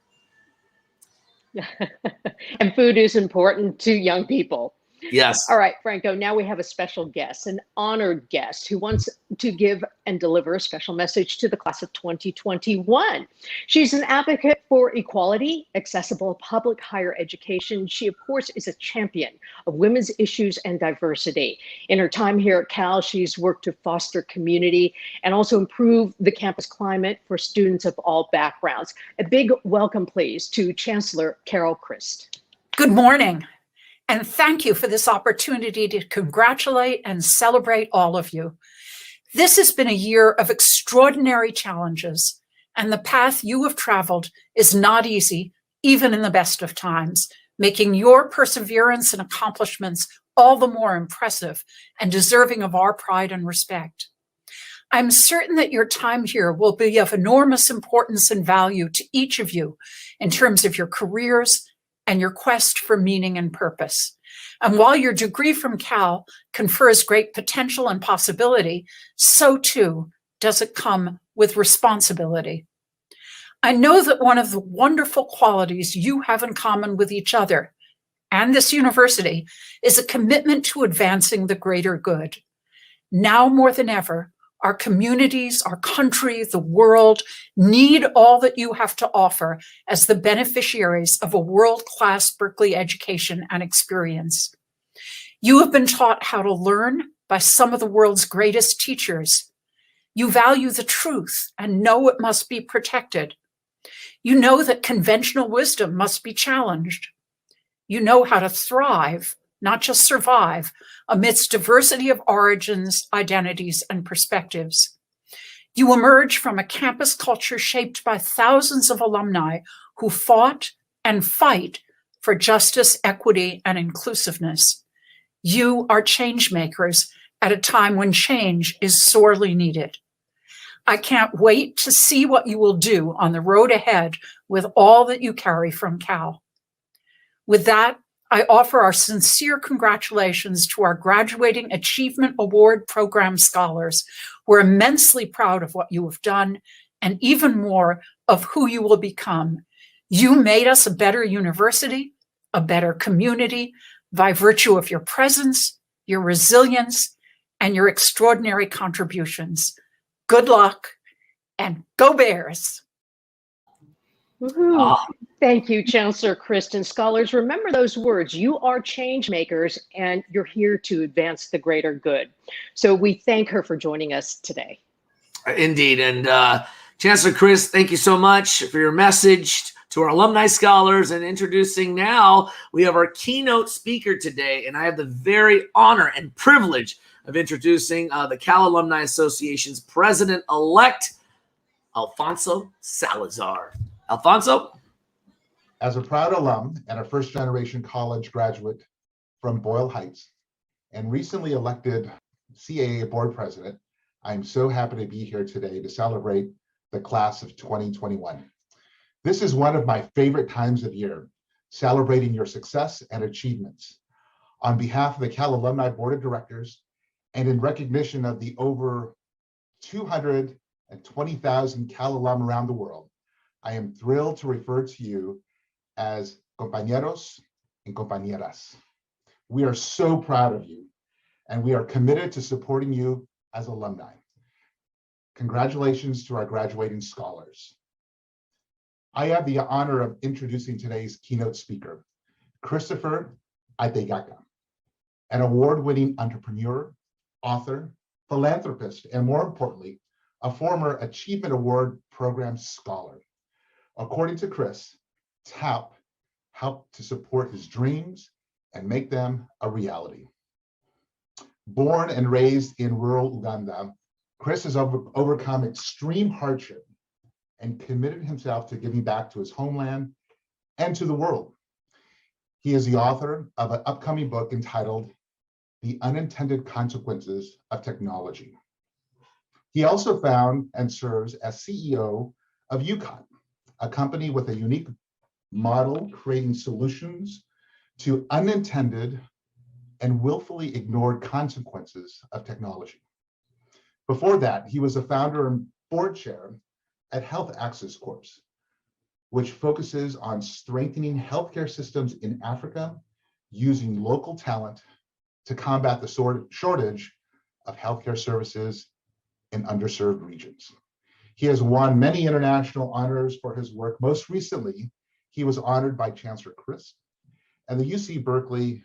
And food is important to young people. Yes. All right, Franco, now we have a special guest, an honored guest who wants to give and deliver a special message to the class of 2021. She's an advocate for equality, accessible public higher education. She, of course, is a champion of women's issues and diversity. In her time here at Cal, she's worked to foster community and also improve the campus climate for students of all backgrounds. A big welcome, please, to Chancellor Carol Christ. Good morning. And thank you for this opportunity to congratulate and celebrate all of you. This has been a year of extraordinary challenges, and the path you have traveled is not easy, even in the best of times, making your perseverance and accomplishments all the more impressive and deserving of our pride and respect. I'm certain that your time here will be of enormous importance and value to each of you in terms of your careers and your quest for meaning and purpose. And while your degree from Cal confers great potential and possibility, so too does it come with responsibility. I know that one of the wonderful qualities you have in common with each other and this university is a commitment to advancing the greater good. Now more than ever, our communities, our country, the world need all that you have to offer as the beneficiaries of a world-class Berkeley education and experience. You have been taught how to learn by some of the world's greatest teachers. You value the truth and know it must be protected. You know that conventional wisdom must be challenged. You know how to thrive, not just survive, amidst diversity of origins, identities, and perspectives. You emerge from a campus culture shaped by thousands of alumni who fought and fight for justice, equity, and inclusiveness. You are change makers at a time when change is sorely needed. I can't wait to see what you will do on the road ahead with all that you carry from Cal. With that, I offer our sincere congratulations to our Graduating Achievement Award Program scholars. We're immensely proud of what you have done and even more of who you will become. You made us a better university, a better community by virtue of your presence, your resilience, and your extraordinary contributions. Good luck and go Bears. Woohoo. Thank you, Chancellor Kristen. Scholars, remember those words. You are change makers, and you're here to advance the greater good. So we thank her for joining us today. Indeed. And Chancellor Chris, thank you so much for your message to our alumni scholars. And introducing now, we have our keynote speaker today, and I have the very honor and privilege of introducing the Cal Alumni Association's president-elect, Alfonso Salazar. Alfonso? As a proud alum and a first-generation college graduate from Boyle Heights and recently elected CAA board president, I'm so happy to be here today to celebrate the class of 2021. This is one of my favorite times of year, celebrating your success and achievements. On behalf of the Cal Alumni Board of Directors and in recognition of the over 220,000 Cal alum around the world, I am thrilled to refer to you as compañeros and compañeras. We are so proud of you, and we are committed to supporting you as alumni. Congratulations to our graduating scholars. I have the honor of introducing today's keynote speaker, Christopher Ategaka, an award-winning entrepreneur, author, philanthropist, and more importantly, a former Achievement Award Program scholar. According to Chris, TAP help to support his dreams and make them a reality. Born and raised in rural Uganda, Chris has overcome extreme hardship and committed himself to giving back to his homeland and to the world. He is the author of an upcoming book entitled The Unintended Consequences of Technology. He also found and serves as CEO of UCOT, a company with a unique model creating solutions to unintended and willfully ignored consequences of technology. Before that, he was a founder and board chair at Health Access Corps, which focuses on strengthening healthcare systems in Africa using local talent to combat the shortage of healthcare services in underserved regions. He has won many international honors for his work. Most recently, he was honored by Chancellor Chris and the UC Berkeley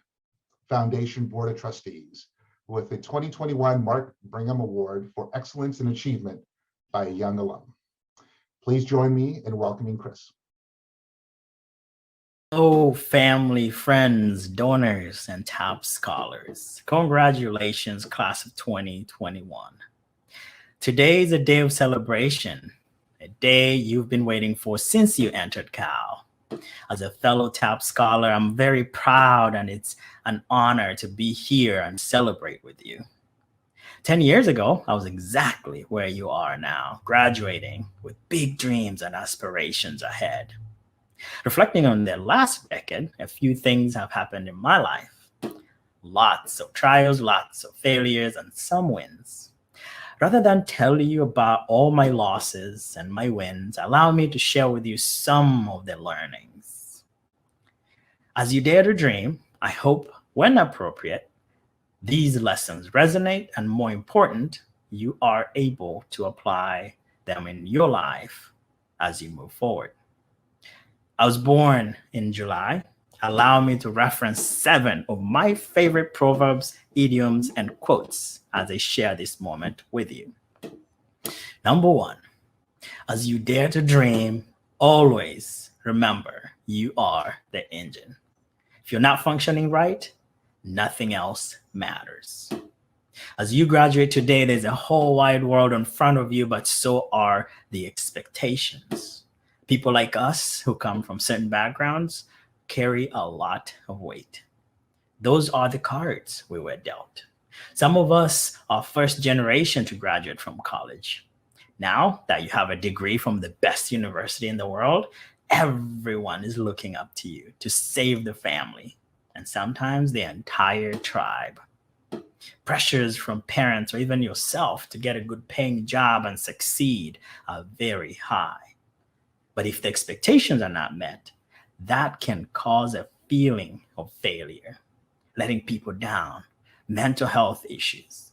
Foundation Board of Trustees with the 2021 Mark Brigham Award for Excellence in Achievement by a young alum. Please join me in welcoming Chris. Hello, family, friends, donors, and top scholars. Congratulations, class of 2021. Today is a day of celebration, a day you've been waiting for since you entered Cal. As a fellow TAP scholar, I'm very proud, and it's an honor to be here and celebrate with you. 10 years ago, I was exactly where you are now, graduating with big dreams and aspirations ahead. Reflecting on the last decade, a few things have happened in my life. Lots of trials, lots of failures, and some wins. Rather than tell you about all my losses and my wins, allow me to share with you some of the learnings. As you dare to dream, I hope, when appropriate, these lessons resonate, and more important, you are able to apply them in your life as you move forward. I was born in July. Allow me to reference 7 of my favorite proverbs, idioms, and quotes as I share this moment with you. Number 1, as you dare to dream, always remember you are the engine. If you're not functioning right, nothing else matters. As you graduate today, there's a whole wide world in front of you, but so are the expectations. People like us who come from certain backgrounds carry a lot of weight. Those are the cards we were dealt. Some of us are first generation to graduate from college. Now that you have a degree from the best university in the world, everyone is looking up to you to save the family, and sometimes the entire tribe. Pressures from parents or even yourself to get a good paying job and succeed are very high. But if the expectations are not met, that can cause a feeling of failure, letting people down, mental health issues.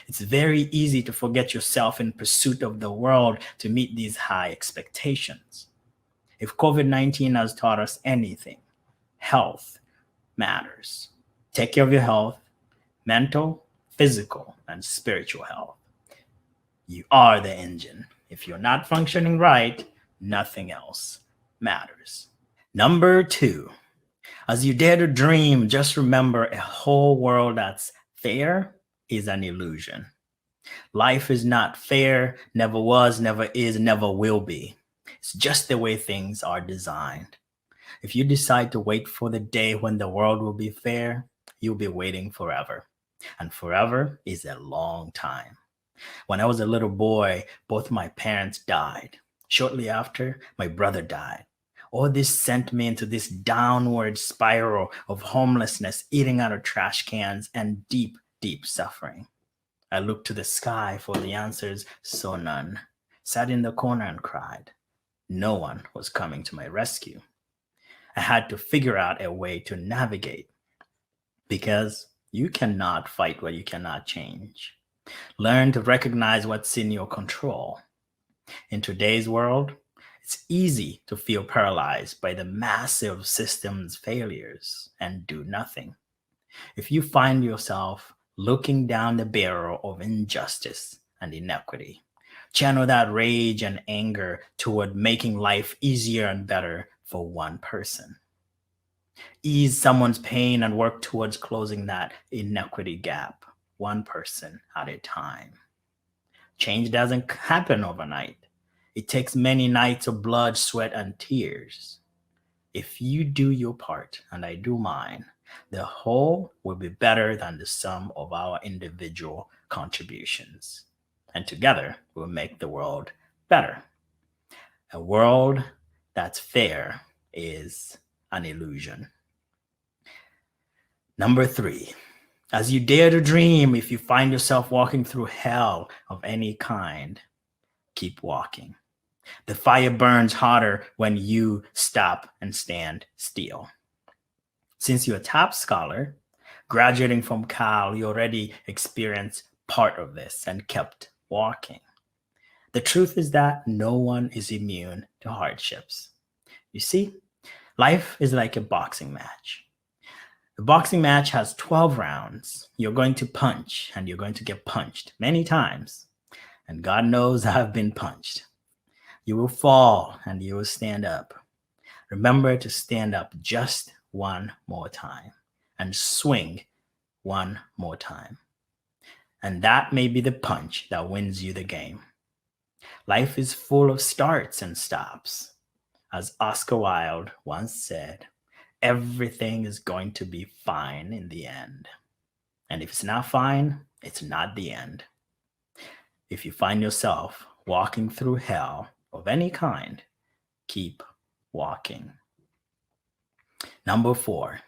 It's very easy to forget yourself in pursuit of the world to meet these high expectations. If COVID-19 has taught us anything, health matters. Take care of your health, mental, physical, and spiritual health. You are the engine. If you're not functioning right, nothing else matters. Number 2, as you dare to dream, just remember a whole world that's fair is an illusion. Life is not fair, never was, never is, never will be. It's just the way things are designed. If you decide to wait for the day when the world will be fair, you'll be waiting forever. And forever is a long time. When I was a little boy, both my parents died. Shortly after, my brother died. All this sent me into this downward spiral of homelessness, eating out of trash cans, and deep, deep suffering. I looked to the sky for the answers, saw none, sat in the corner and cried. No one was coming to my rescue. I had to figure out a way to navigate, because you cannot fight what you cannot change. Learn to recognize what's in your control. In today's world, it's easy to feel paralyzed by the massive systems failures and do nothing. If you find yourself looking down the barrel of injustice and inequity, channel that rage and anger toward making life easier and better for one person. Ease someone's pain and work towards closing that inequity gap, one person at a time. Change doesn't happen overnight. It takes many nights of blood, sweat, and tears. If you do your part and I do mine, the whole will be better than the sum of our individual contributions. And together we'll make the world better. A world that's fair is an illusion. Number 3, as you dare to dream, if you find yourself walking through hell of any kind, keep walking. The fire burns hotter when you stop and stand still. Since you're a top scholar, graduating from Cal, you already experienced part of this and kept walking. The truth is that no one is immune to hardships. You see, life is like a boxing match. The boxing match has 12 rounds. You're going to punch and you're going to get punched many times. And God knows I've been punched. You will fall and you will stand up. Remember to stand up just one more time and swing one more time. And that may be the punch that wins you the game. Life is full of starts and stops. As Oscar Wilde once said, everything is going to be fine in the end. And if it's not fine, it's not the end. If you find yourself walking through hell of any kind, keep walking. Number 4,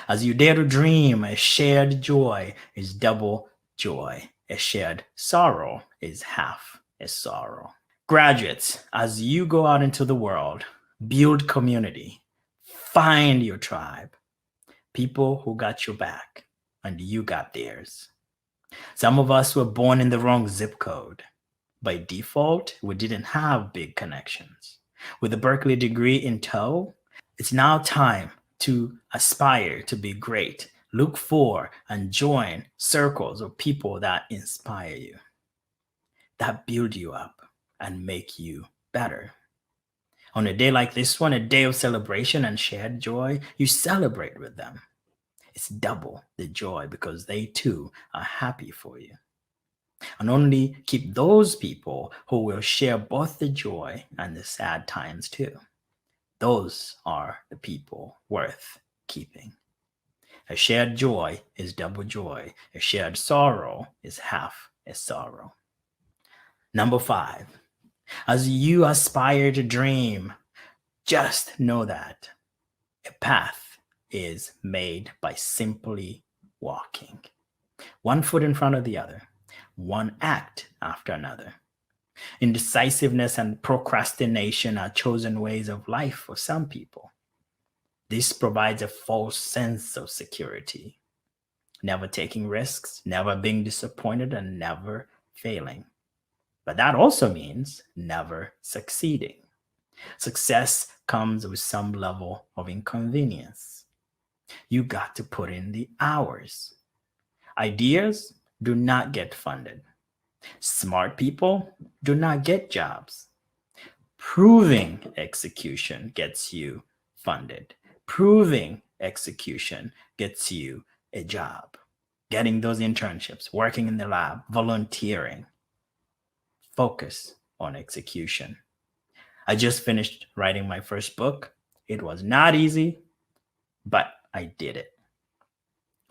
as you dare to dream, a shared joy is double joy. A shared sorrow is half a sorrow. Graduates, as you go out into the world, build community, find your tribe, people who got your back and you got theirs. Some of us were born in the wrong zip code. By default, we didn't have big connections. With a Berkeley degree in tow, it's now time to aspire to be great. Look for and join circles of people that inspire you, that build you up and make you better. On a day like this one, a day of celebration and shared joy, you celebrate with them. It's double the joy because they too are happy for you. And only keep those people who will share both the joy and the sad times too. Those are the people worth keeping. A shared joy is double joy. A shared sorrow is half a sorrow. Number 5, as you aspire to dream, just know that a path is made by simply walking. One foot in front of the other, one act after another. Indecisiveness and procrastination are chosen ways of life for some people. This provides a false sense of security, never taking risks, never being disappointed, and never failing. But that also means never succeeding. Success comes with some level of inconvenience. You got to put in the hours. Ideas do not get funded. Smart people do not get jobs. Proving execution gets you funded. Proving execution gets you a job. Getting those internships, working in the lab, volunteering. Focus on execution. I just finished writing my first book. It was not easy, but I did it.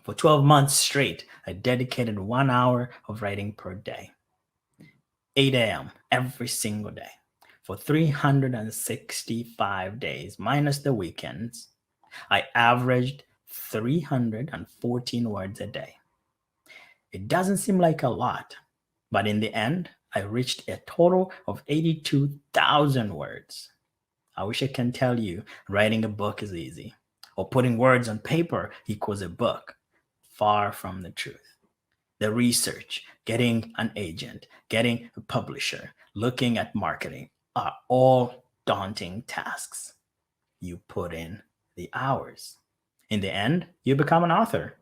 For 12 months straight, I dedicated 1 hour of writing per day. 8 a.m. every single day. For 365 days, minus the weekends, I averaged 314 words a day. It doesn't seem like a lot, but in the end, I reached a total of 82,000 words. I wish I can tell you writing a book is easy, or putting words on paper equals a book. Far from the truth. The research, getting an agent, getting a publisher, looking at marketing are all daunting tasks. You put in the hours. In the end, you become an author.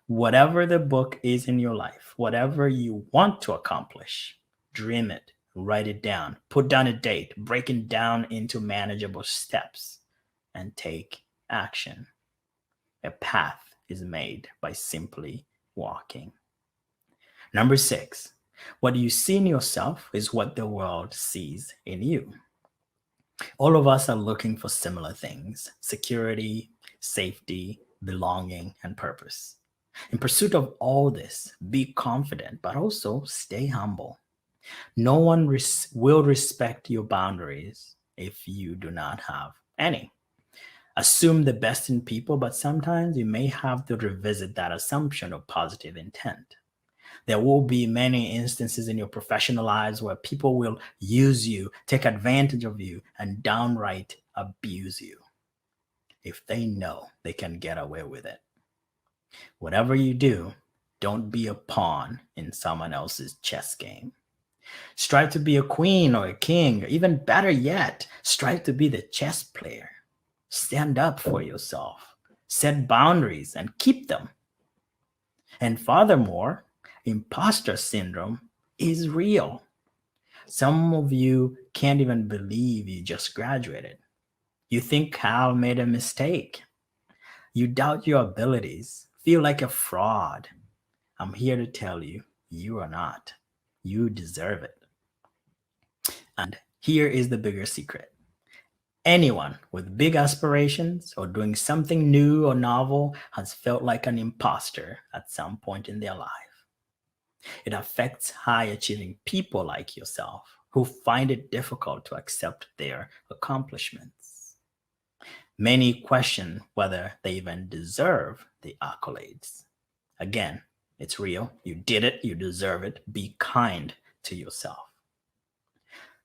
Whatever the book is in your life, whatever you want to accomplish, dream it, write it down, put down a date, break it down into manageable steps, and take action. A path is made by simply walking. Number 6, what you see in yourself is what the world sees in you. All of us are looking for similar things: security, safety, belonging, and purpose. In pursuit of all this, be confident, but also stay humble. No one will respect your boundaries if you do not have any. Assume the best in people, but sometimes you may have to revisit that assumption of positive intent. There will be many instances in your professional lives where people will use you, take advantage of you, and downright abuse you if they know they can get away with it. Whatever you do, don't be a pawn in someone else's chess game. Strive to be a queen or a king, or even better yet, strive to be the chess player. Stand up for yourself, set boundaries, and keep them. And furthermore, imposter syndrome is real. Some of you can't even believe you just graduated. You think Cal made a mistake. You doubt your abilities, feel like a fraud. I'm here to tell you, you are not. You deserve it. And here is the bigger secret. Anyone with big aspirations or doing something new or novel has felt like an imposter at some point in their life. It affects high-achieving people like yourself who find it difficult to accept their accomplishments. Many question whether they even deserve the accolades. Again, it's real. You did it. You deserve it. Be kind to yourself.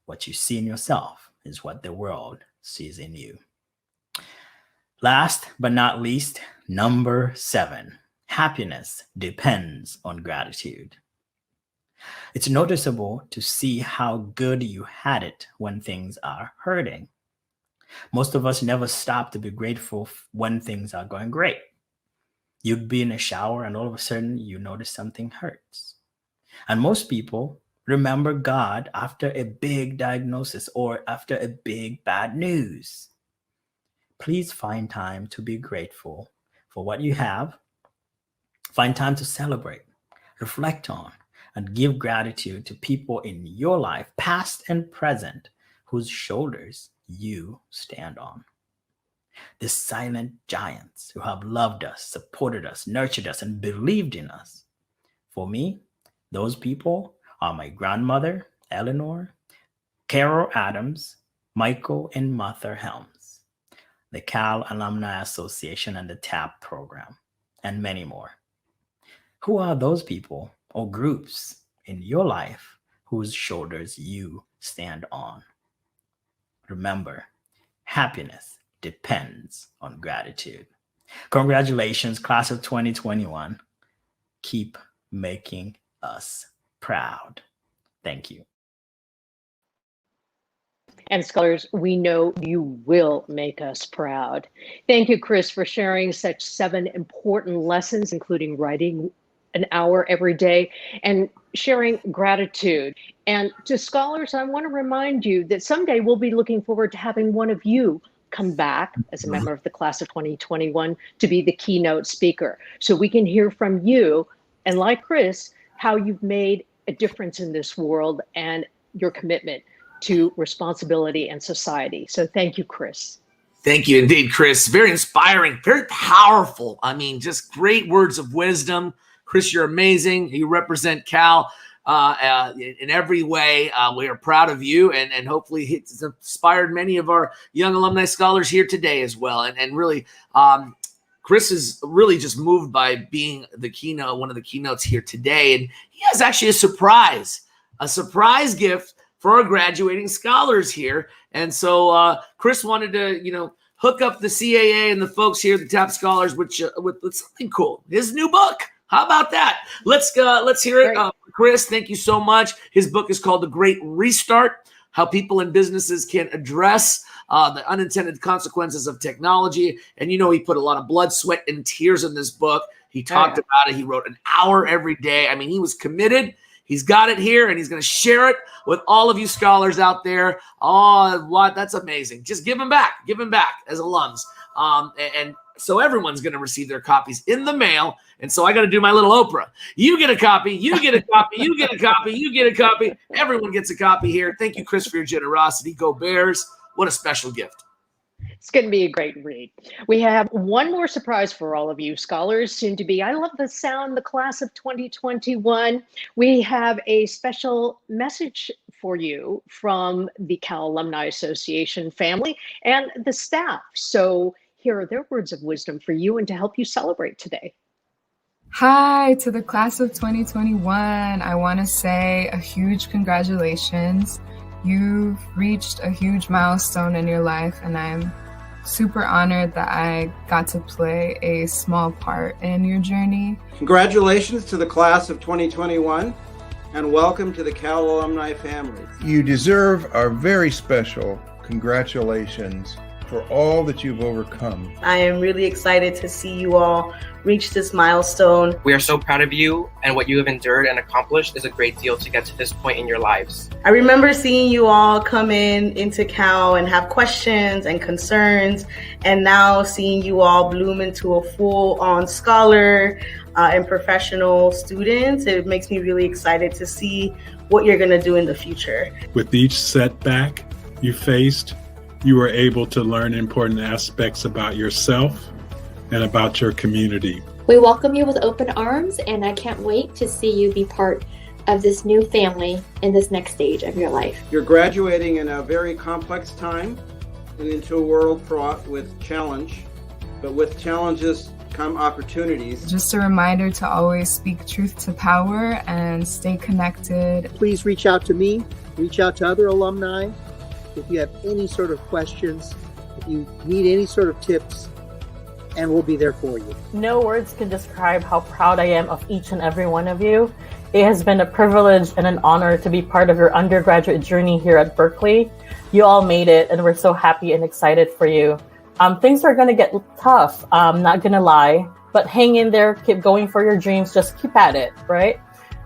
What you see in yourself is what the world sees in you. Last but not least, number 7, happiness depends on gratitude. It's noticeable to see how good you had it when things are hurting. Most of us never stop to be grateful when things are going great. You'd be in a shower and all of a sudden you notice something hurts. And most people remember God after a big diagnosis or after a big bad news. Please find time to be grateful for what you have. Find time to celebrate, reflect on, and give gratitude to people in your life, past and present, whose shoulders you stand on. The silent giants who have loved us, supported us, nurtured us, and believed in us. For me, those people are my grandmother, Eleanor, Carol Adams, Michael and Martha Helms, the Cal Alumni Association and the TAP program, and many more. Who are those people or groups in your life whose shoulders you stand on? Remember, happiness depends on gratitude. Congratulations, class of 2021. Keep making us proud. Thank you. And scholars, we know you will make us proud. Thank you, Chris, for sharing such 7 important lessons, including writing an hour every day and sharing gratitude. And to scholars, I want to remind you that someday we'll be looking forward to having one of you come back as a member of the class of 2021 to be the keynote speaker. So we can hear from you, and like Chris, how you've made a difference in this world and your commitment to responsibility and society. So thank you, Chris. Thank you indeed, Chris. Very inspiring, very powerful. I mean, just great words of wisdom. Chris, you're amazing. You represent Cal in every way. We are proud of you, and hopefully it's inspired many of our young alumni scholars here today as well. And really, Chris is really just moved by being the keynote, one of the keynotes here today. And he has actually a surprise gift for our graduating scholars here. And so Chris wanted to, hook up the CAA and the folks here, the TAP scholars, with something cool. His new book. How about that? Let's hear it. Chris, thank you so much. His book is called The Great Restart: How People and Businesses Can Address the Unintended Consequences of Technology. And he put a lot of blood, sweat, and tears in this book. He talked about it. He wrote an hour every day. I mean, he was committed. He's got it here, and he's going to share it with all of you scholars out there. Oh, what? That's amazing. Just give him back. Give him back as alums. And so everyone's going to receive their copies in the mail. And so I got to do my little Oprah. You get a copy, you get a copy, you get a copy, you get a copy. Everyone gets a copy here. Thank you, Chris, for your generosity. Go Bears. What a special gift. It's going to be a great read. We have one more surprise for all of you scholars, soon to be. I love the sound, the class of 2021. We have a special message for you from the Cal Alumni Association family and the staff. So here are their words of wisdom for you and to help you celebrate today. Hi to the class of 2021. I want to say a huge congratulations. You've reached a huge milestone in your life, and I'm super honored that I got to play a small part in your journey. Congratulations to the class of 2021, and welcome to the Cal Alumni family. You deserve our very special congratulations for all that you've overcome. I am really excited to see you all reach this milestone. We are so proud of you, and what you have endured and accomplished is a great deal to get to this point in your lives. I remember seeing you all come into Cal and have questions and concerns, and now seeing you all bloom into a full-on scholar and professional students. It makes me really excited to see what you're going to do in the future. With each setback you faced, you were able to learn important aspects about yourself and about your community. We welcome you with open arms, and I can't wait to see you be part of this new family in this next stage of your life. You're graduating in a very complex time and into a world fraught with challenge, but with challenges come opportunities. Just a reminder to always speak truth to power and stay connected. Please reach out to me, reach out to other alumni. If you have any sort of questions, if you need any sort of tips, and we'll be there for you. No words can describe how proud I am of each and every one of you. It has been a privilege and an honor to be part of your undergraduate journey here at Berkeley. You all made it, and we're so happy and excited for you. Things are going to get tough, I'm not going to lie, but hang in there, keep going for your dreams, just keep at it, right?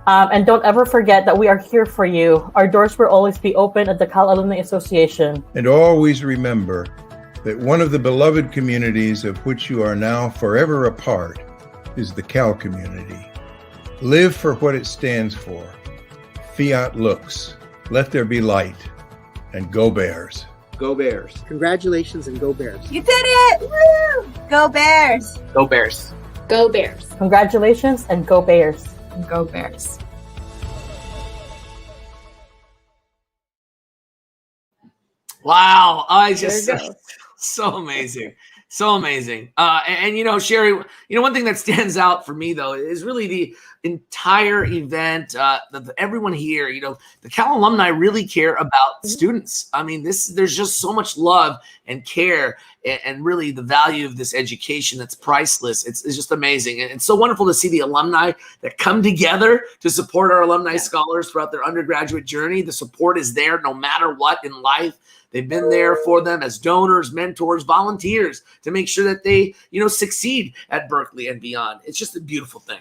And don't ever forget that we are here for you. Our doors will always be open at the Cal Alumni Association. And always remember that one of the beloved communities of which you are now forever a part is the Cal community. Live for what it stands for. Fiat lux. Let there be light. And go Bears. Go Bears. Congratulations and go Bears. You did it! Woo! Go Bears. Go Bears. Go Bears. Congratulations and go Bears. Go Bears. Wow. I just so amazing. So amazing. And you know, Sherry, you know, one thing that stands out for me though is really the entire event, everyone here, you know, the Cal alumni really care about students. I mean, there's just so much love and care and really the value of this education that's priceless. It's just amazing. And it's so wonderful to see the alumni that come together to support our alumni scholars throughout their undergraduate journey. The support is there no matter what in life. They've been there for them as donors, mentors, volunteers to make sure that they, you know, succeed at Berkeley and beyond. It's just a beautiful thing.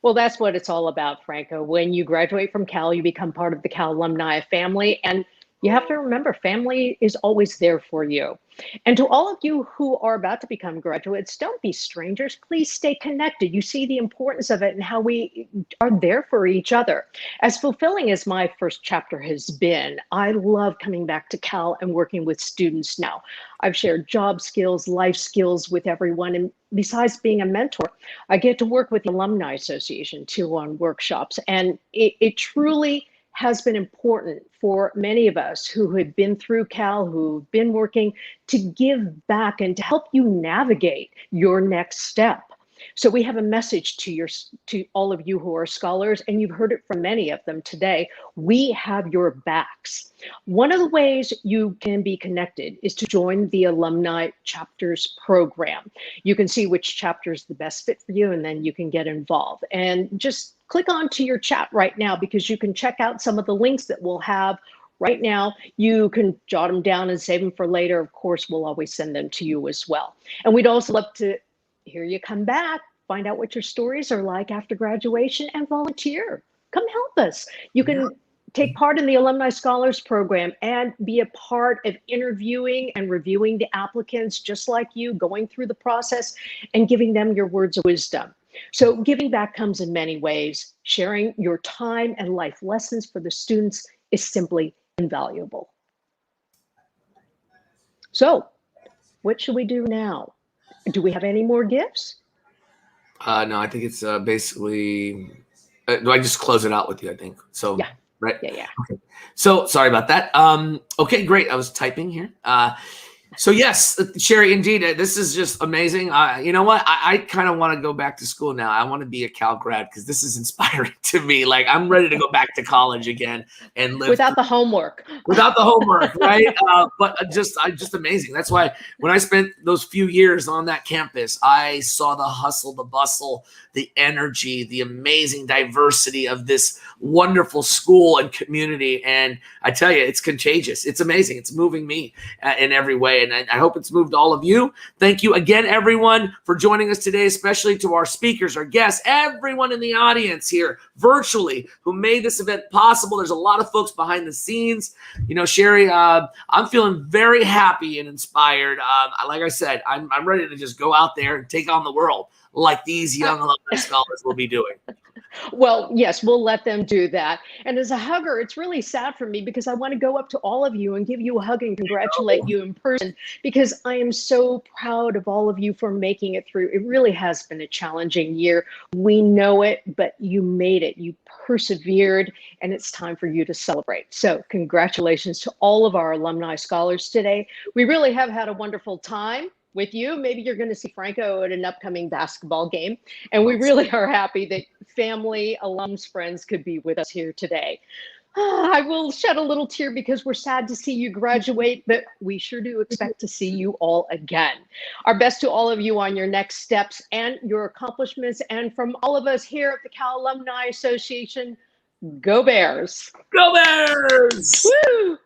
Well, that's what it's all about, Franco. When you graduate from Cal, you become part of the Cal alumni family. And you have to remember, family is always there for you. And to all of you who are about to become graduates, don't be strangers. Please stay connected. You see the importance of it and how we are there for each other. As fulfilling as my first chapter has been, I love coming back to Cal and working with students now. I've shared job skills, life skills with everyone. And besides being a mentor, I get to work with the Alumni Association too on workshops. And it truly has been important for many of us who had been through Cal, who've been working, to give back and to help you navigate your next step. So we have a message to all of you who are scholars, and you've heard it from many of them today. We have your backs. One of the ways you can be connected is to join the Alumni Chapters program. You can see which chapter is the best fit for you, and then you can get involved. And just click onto your chat right now because you can check out some of the links that we'll have right now. You can jot them down and save them for later. Of course, we'll always send them to you as well. And we'd also love to hear you come back, find out what your stories are like after graduation, and volunteer. Come help us. You can take part in the Alumni Scholars Program and be a part of interviewing and reviewing the applicants just like you, going through the process and giving them your words of wisdom. So giving back comes in many ways. Sharing your time and life lessons for the students is simply invaluable. So what should we do now? Do we have any more gifts? No, I think it's basically, do I just close it out with you, I think? So, yeah. Right? Yeah. Okay. So sorry about that. Okay, great. I was typing here. So yes, Sherry, indeed, this is just amazing. You know what? I kind of want to go back to school now. I want to be a Cal grad because this is inspiring to me. Like I'm ready to go back to college again and live without the homework. Without the homework, right? But just amazing. That's why when I spent those few years on that campus, I saw the hustle, the bustle, the energy, the amazing diversity of this wonderful school and community. And I tell you, it's contagious. It's amazing. It's moving me in every way. And I hope it's moved all of you. Thank you again, everyone, for joining us today, especially to our speakers, our guests, everyone in the audience here virtually who made this event possible. There's a lot of folks behind the scenes. You know, Sherry, I'm feeling very happy and inspired. Like I said, I'm ready to just go out there and take on the world like these young alumni scholars will be doing. Well, yes, we'll let them do that. And as a hugger, it's really sad for me because I want to go up to all of you and give you a hug and congratulate you in person because I am so proud of all of you for making it through. It really has been a challenging year. We know it, but you made it. You persevered, and it's time for you to celebrate. So congratulations to all of our alumni scholars today. We really have had a wonderful time with you. Maybe you're going to see Franco at an upcoming basketball game. And we really are happy that family, alums, friends could be with us here today. I will shed a little tear because we're sad to see you graduate, but we sure do expect to see you all again. Our best to all of you on your next steps and your accomplishments. And from all of us here at the Cal Alumni Association, go Bears! Go Bears! Woo!